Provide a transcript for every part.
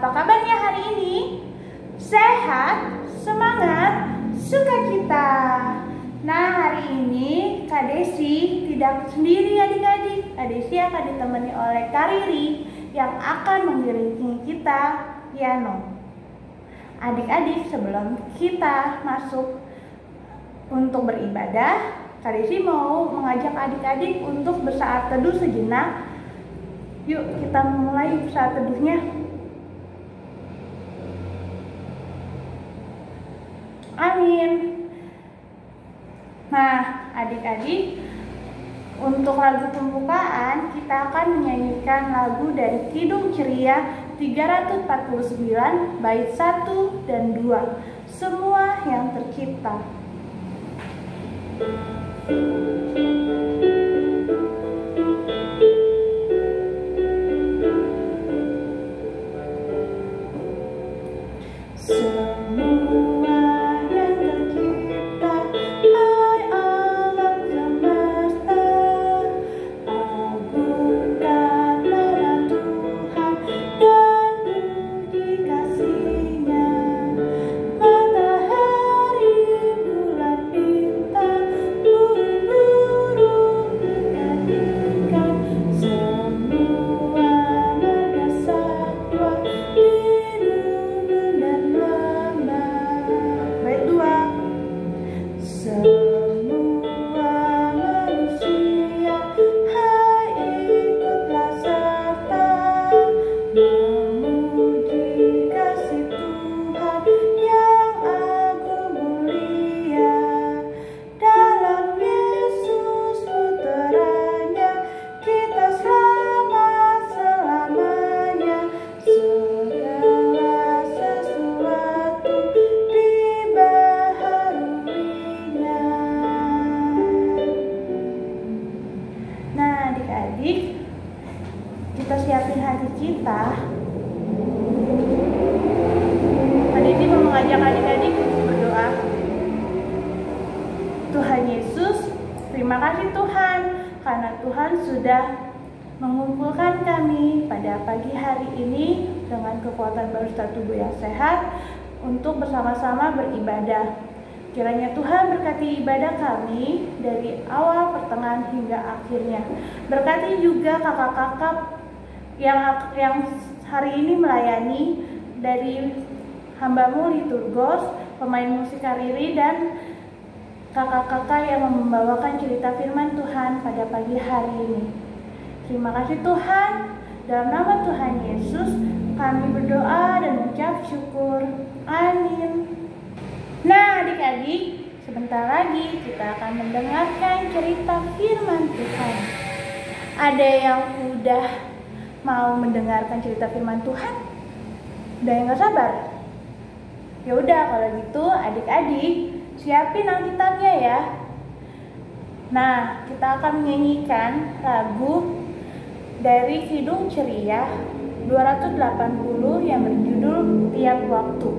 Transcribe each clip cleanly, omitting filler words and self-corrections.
Apa kabarnya hari ini? Sehat, semangat, sukacita. Nah, hari ini Kak Desi tidak sendiri adik-adik. Kak Desi akan ditemani oleh Kak Riri yang akan mengiringi kita piano. Adik-adik, sebelum kita masuk untuk beribadah, Kak Desi mau mengajak adik-adik untuk bersaat teduh sejenak. Yuk kita mulai bersaat teduhnya. Amin. Nah, adik-adik, untuk lagu pembukaan kita akan menyanyikan lagu dari Kidung Ceria 349 bait 1 dan 2, Semua yang Tercipta. Kita siapin hati kita. Adik-adik mau mengajak adik-adik berdoa. Tuhan Yesus, terima kasih Tuhan, karena Tuhan sudah mengumpulkan kami pada pagi hari ini dengan kekuatan baru tubuh yang sehat untuk bersama-sama beribadah. Kiranya Tuhan berkati ibadah kami dari awal, pertengahan, hingga akhirnya. Berkati juga kakak-kakak yang hari ini melayani, dari hamba-Mu Liturgos, pemain musik Kak Riri, dan kakak-kakak yang membawakan cerita firman Tuhan pada pagi hari ini. Terima kasih Tuhan, dalam nama Tuhan Yesus kami berdoa dan mengucap syukur. Amin. Nah adik-adik, sebentar lagi kita akan mendengarkan cerita firman Tuhan. Ada yang udah mau mendengarkan cerita firman Tuhan? Udah yang gak sabar? Ya udah, kalau gitu adik-adik siapin Alkitabnya ya. Nah, kita akan menyanyikan lagu dari Kidung Ceria 280 yang berjudul Tiap Waktu.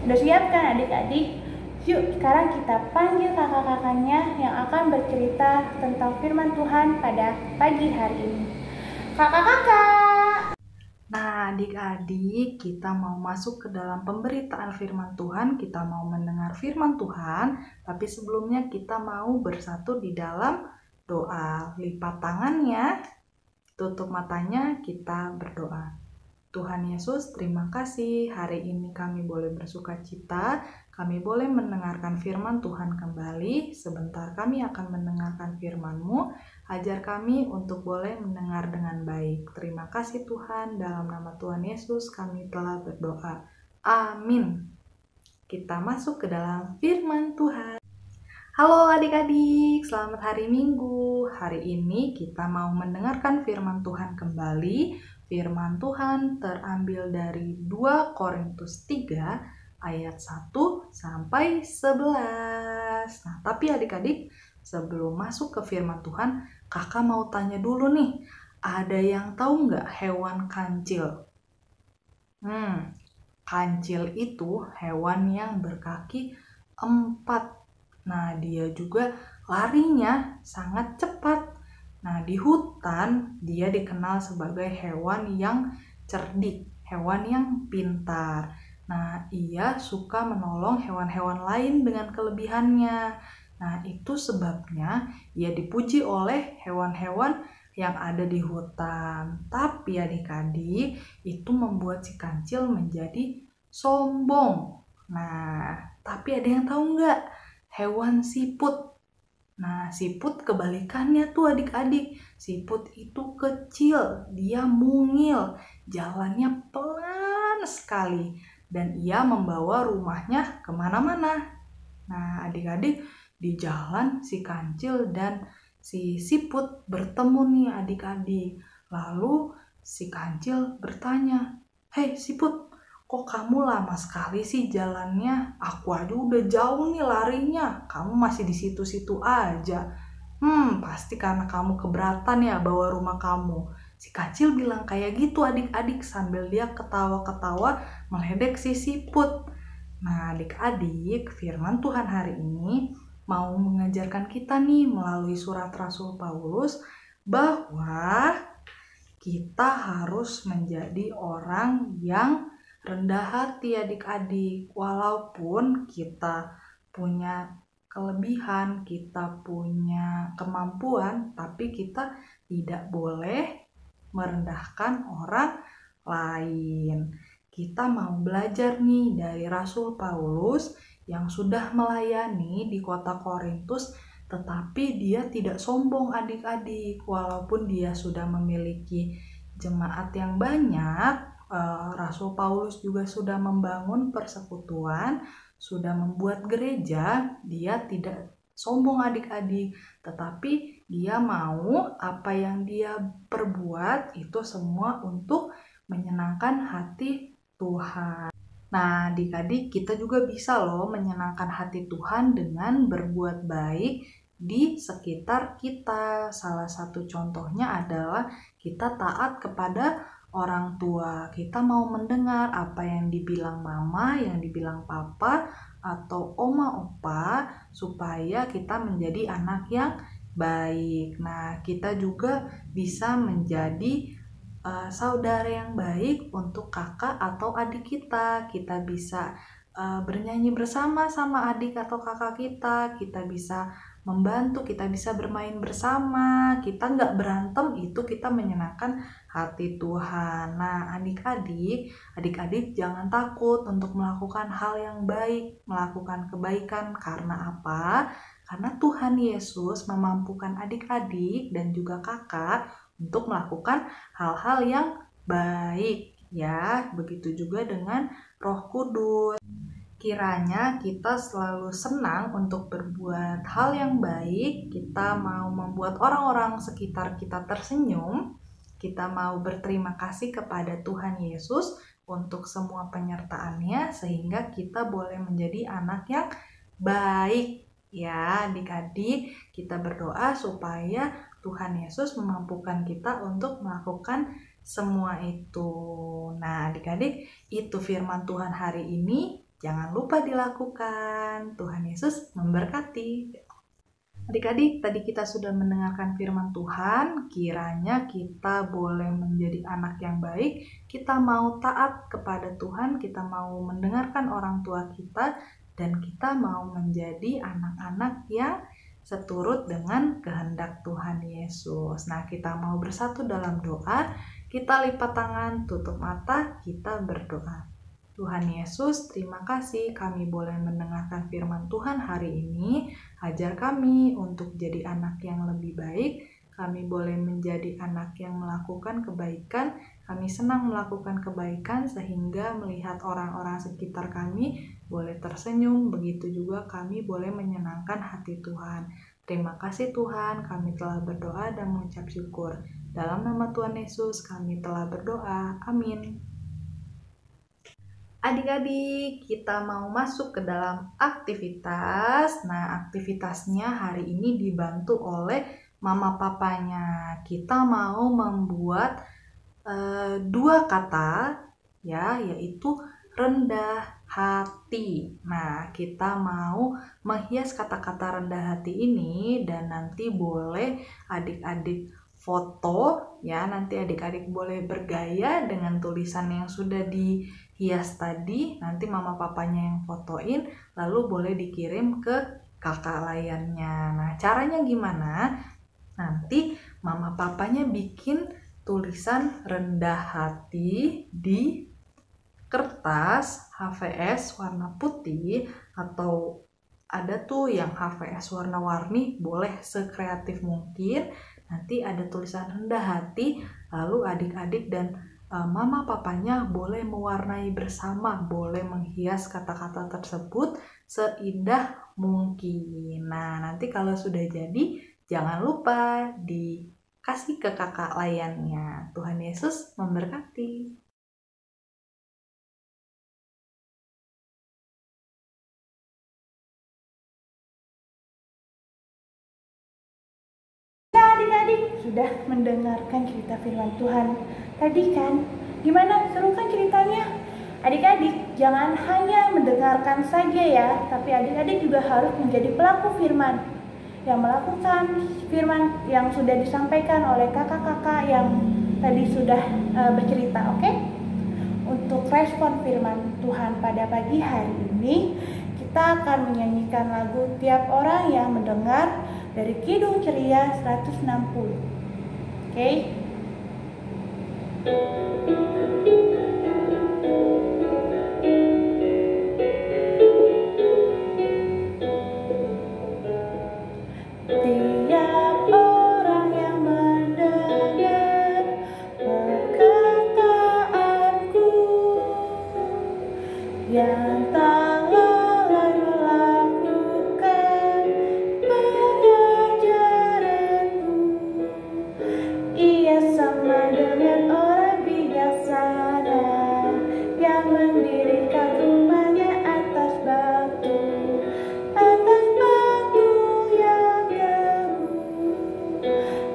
Udah akan bercerita tentang firman Tuhan pada pagi hari ini. Kakak-kakak. Nah, adik-adik, kita mau masuk ke dalam pemberitaan firman Tuhan, kita mau mendengar firman Tuhan, tapi sebelumnya kita mau bersatu di dalam doa. Lipat tangannya, tutup matanya, kita berdoa. Tuhan Yesus, terima kasih hari ini kami boleh bersuka cita, kami boleh mendengarkan firman Tuhan kembali. Sebentar kami akan mendengarkan firman-Mu, ajar kami untuk boleh mendengar dengan baik. Terima kasih Tuhan, dalam nama Tuhan Yesus kami telah berdoa. Amin. Kita masuk ke dalam firman Tuhan. Halo adik-adik, selamat hari Minggu. Hari ini kita mau mendengarkan firman Tuhan kembali. Firman Tuhan terambil dari 2 Korintus 3 ayat 1 sampai 11. Nah, tapi adik-adik, sebelum masuk ke firman Tuhan, kakak mau tanya dulu nih, ada yang tahu nggak hewan kancil? Kancil itu hewan yang berkaki 4. Nah, dia juga larinya sangat cepat. Nah, di hutan dia dikenal sebagai hewan yang cerdik, hewan yang pintar. Nah, ia suka menolong hewan-hewan lain dengan kelebihannya. Nah, itu sebabnya ia dipuji oleh hewan-hewan yang ada di hutan. Tapi adik-adik, itu membuat si kancil menjadi sombong. Nah, tapi ada yang tahu nggak? Hewan siput. Nah, siput kebalikannya tuh adik-adik. Siput itu kecil, dia mungil, jalannya pelan sekali, dan ia membawa rumahnya kemana-mana. Nah, adik-adik, di jalan si kancil dan si siput bertemu nih adik-adik. Lalu si kancil bertanya, "Hei siput, kok kamu lama sekali sih jalannya? Aku aja udah jauh nih larinya. Kamu masih di situ-situ aja. Pasti karena kamu keberatan ya bawa rumah kamu." Si kancil bilang kayak gitu adik-adik sambil dia ketawa-ketawa meledek si siput. Nah adik-adik, firman Tuhan hari ini mau mengajarkan kita nih melalui surat Rasul Paulus bahwa kita harus menjadi orang yang rendah hati adik-adik. Walaupun kita punya kelebihan, kita punya kemampuan, tapi kita tidak boleh merendahkan orang lain. Kita mau belajar nih dari Rasul Paulus yang sudah melayani di kota Korintus, tetapi dia tidak sombong adik-adik. Walaupun dia sudah memiliki jemaat yang banyak, Rasul Paulus juga sudah membangun persekutuan, sudah membuat gereja. Dia tidak sombong adik-adik, tetapi dia mau apa yang dia perbuat itu semua untuk menyenangkan hati Tuhan. Nah, adik-adik, kita juga bisa loh menyenangkan hati Tuhan dengan berbuat baik di sekitar kita. Salah satu contohnya adalah kita taat kepada orang tua. Kita mau mendengar apa yang dibilang mama, yang dibilang papa, atau oma opa, supaya kita menjadi anak yang baik. Nah, kita juga bisa menjadi saudara yang baik untuk kakak atau adik kita. Kita bisa bernyanyi bersama sama adik atau kakak kita. Kita bisa membantu, kita bisa bermain bersama, kita nggak berantem, itu kita menyenangkan hati Tuhan. Nah adik-adik jangan takut untuk melakukan hal yang baik, melakukan kebaikan. Karena apa? Karena Tuhan Yesus memampukan adik-adik dan juga kakak untuk melakukan hal-hal yang baik ya. Begitu juga dengan Roh Kudus. Kiranya kita selalu senang untuk berbuat hal yang baik, kita mau membuat orang-orang sekitar kita tersenyum, kita mau berterima kasih kepada Tuhan Yesus untuk semua penyertaannya, sehingga kita boleh menjadi anak yang baik. Ya adik-adik, kita berdoa supaya Tuhan Yesus memampukan kita untuk melakukan semua itu. Nah adik-adik, itu firman Tuhan hari ini. Jangan lupa dilakukan. Tuhan Yesus memberkati. Adik-adik, tadi kita sudah mendengarkan firman Tuhan, kiranya kita boleh menjadi anak yang baik, kita mau taat kepada Tuhan, kita mau mendengarkan orang tua kita, dan kita mau menjadi anak-anak yang seturut dengan kehendak Tuhan Yesus. Nah, kita mau bersatu dalam doa, kita lipat tangan, tutup mata, kita berdoa. Tuhan Yesus, terima kasih kami boleh mendengarkan firman Tuhan hari ini. Ajar kami untuk jadi anak yang lebih baik. Kami boleh menjadi anak yang melakukan kebaikan. Kami senang melakukan kebaikan sehingga melihat orang-orang sekitar kami boleh tersenyum. Begitu juga kami boleh menyenangkan hati Tuhan. Terima kasih Tuhan, kami telah berdoa dan mengucap syukur. Dalam nama Tuhan Yesus kami telah berdoa. Amin. Adik-adik, kita mau masuk ke dalam aktivitas. Nah, aktivitasnya hari ini dibantu oleh mama papanya. Kita mau membuat 2 kata, ya, yaitu rendah hati. Nah, kita mau menghias kata-kata rendah hati ini dan nanti boleh adik-adik foto, ya. Nanti adik-adik boleh bergaya dengan tulisan yang sudah dihias tadi. Nanti mama papanya yang fotoin, lalu boleh dikirim ke kakak layannya. Nah, caranya gimana? Nanti mama papanya bikin tulisan rendah hati di kertas HVS warna putih, atau ada tuh yang HVS warna-warni, boleh sekreatif mungkin. Nanti ada tulisan rendah hati, lalu adik-adik dan mama papanya boleh mewarnai bersama, boleh menghias kata-kata tersebut seindah mungkin. Nah, nanti kalau sudah jadi, jangan lupa dikasih ke kakak layannya. Tuhan Yesus memberkati. Adik-adik sudah mendengarkan cerita firman Tuhan tadi kan? Gimana? Seru kan ceritanya? Adik-adik jangan hanya mendengarkan saja ya, tapi adik-adik juga harus menjadi pelaku firman yang melakukan firman yang sudah disampaikan oleh kakak-kakak yang tadi sudah bercerita, oke? Untuk respon firman Tuhan pada pagi hari ini, kita akan menyanyikan lagu Tiap Orang Yang Mendengar dari Kidung Ceria 160. Oke? Tiap orang yang mendengar perkataanku, yang tak lalai melakukan pengajaranmu, ia sama dengan orang bijaksana yang mendirikan rumahnya atas batu yang teguh.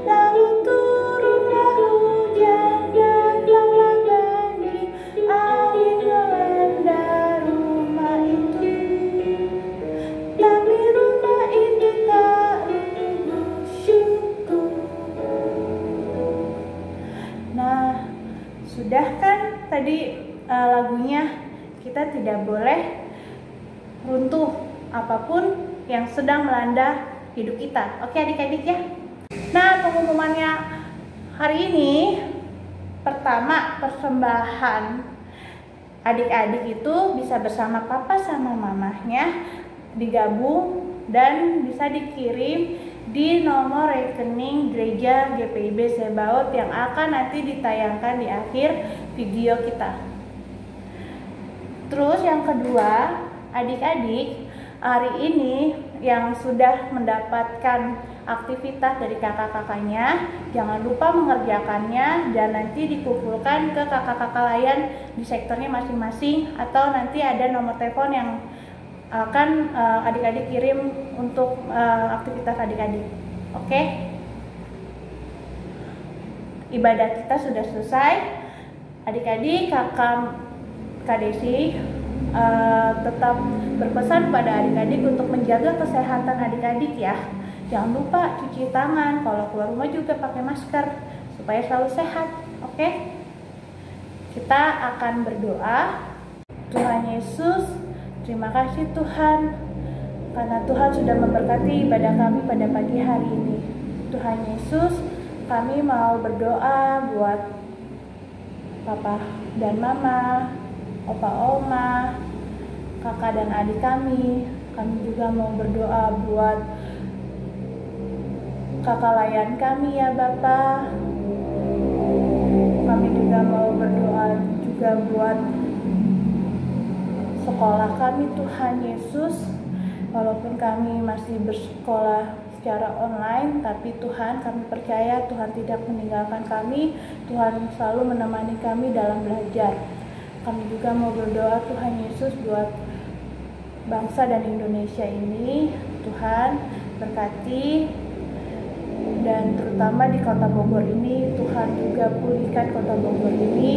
Lalu turunlah hujan dan datanglah banjir, angin melanda rumah itu, tapi rumah itu tak rubuh syukur. Nah, sudah kan tadi lagunya, kita tidak boleh runtuh apapun yang sedang melanda hidup kita. Oke adik-adik ya. Nah, pengumumannya hari ini, pertama, persembahan adik-adik itu bisa bersama papa sama mamahnya digabung dan bisa dikirim di nomor rekening gereja GPIB Sebaot yang akan nanti ditayangkan di akhir video kita. Terus yang kedua, adik-adik hari ini yang sudah mendapatkan aktivitas dari kakak-kakaknya, jangan lupa mengerjakannya dan nanti dikumpulkan ke kakak-kakak layan di sektornya masing-masing, atau nanti ada nomor telepon yang akan adik-adik kirim untuk aktivitas adik-adik. Oke? Ibadah kita sudah selesai. Adik-adik, Kak Desi tetap berpesan pada adik-adik untuk menjaga kesehatan adik-adik ya. Jangan lupa cuci tangan, kalau keluar rumah juga pakai masker supaya selalu sehat. Oke? Kita akan berdoa. Tuhan Yesus, terima kasih Tuhan, karena Tuhan sudah memberkati ibadah kami pada pagi hari ini. Tuhan Yesus, kami mau berdoa buat Papa dan Mama, Opa Oma, kakak dan adik kami. Kami juga mau berdoa buat kakak layan kami ya Bapak. Kami juga mau berdoa juga buat sekolah kami Tuhan Yesus. Walaupun kami masih bersekolah secara online, tapi Tuhan, kami percaya Tuhan tidak meninggalkan kami. Tuhan selalu menemani kami dalam belajar. Kami juga mau berdoa Tuhan Yesus buat bangsa dan Indonesia ini. Tuhan berkati, dan terutama di kota Bogor ini, Tuhan juga pulihkan kota Bogor ini.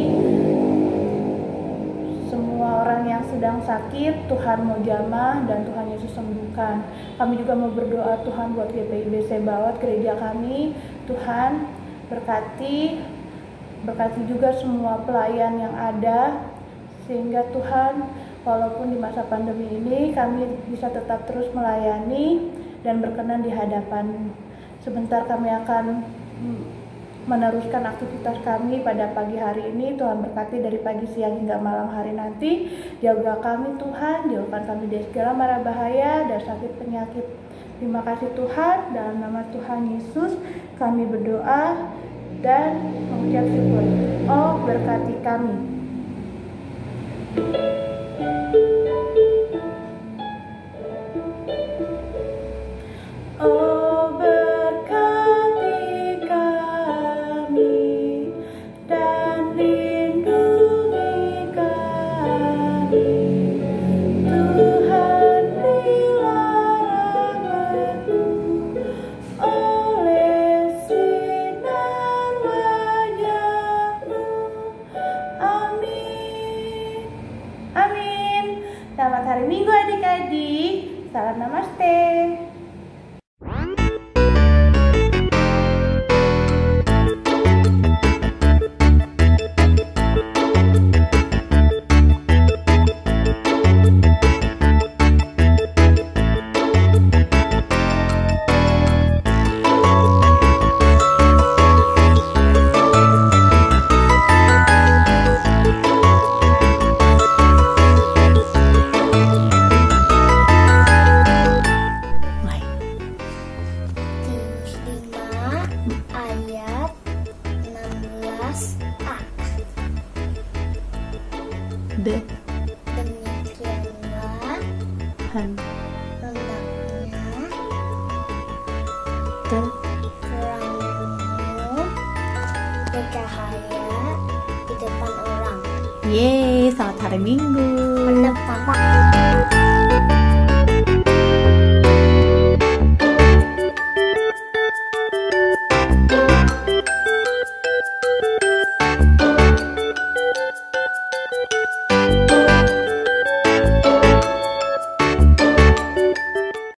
Semua orang yang sedang sakit, Tuhan mau jamah dan Tuhan Yesus sembuhkan. Kami juga mau berdoa Tuhan buat GPIBC Bawat, gereja kami. Tuhan berkati juga semua pelayan yang ada, sehingga Tuhan, walaupun di masa pandemi ini kami bisa tetap terus melayani dan berkenan di hadapan. Sebentar kami akan meneruskan aktivitas kami pada pagi hari ini. Tuhan berkati dari pagi, siang hingga malam hari nanti. Jaga kami Tuhan, jauhkan kami dari segala mara bahaya dan sakit penyakit. Terima kasih Tuhan, dalam nama Tuhan Yesus kami berdoa dan mengucap syukur. Oh, berkati kami. Oh, berkati kami dan lindungi kami. Tuhan, berilah rahmat-Mu oleh sinar wajah-Mu. Amin. Amin. Selamat hari Minggu adik-adik. Salam namaste. Ayat 16a. Demikianlah hendaknya terangmu bercahaya di depan orang. Yeay, selamat hari Minggu. Pada Papa.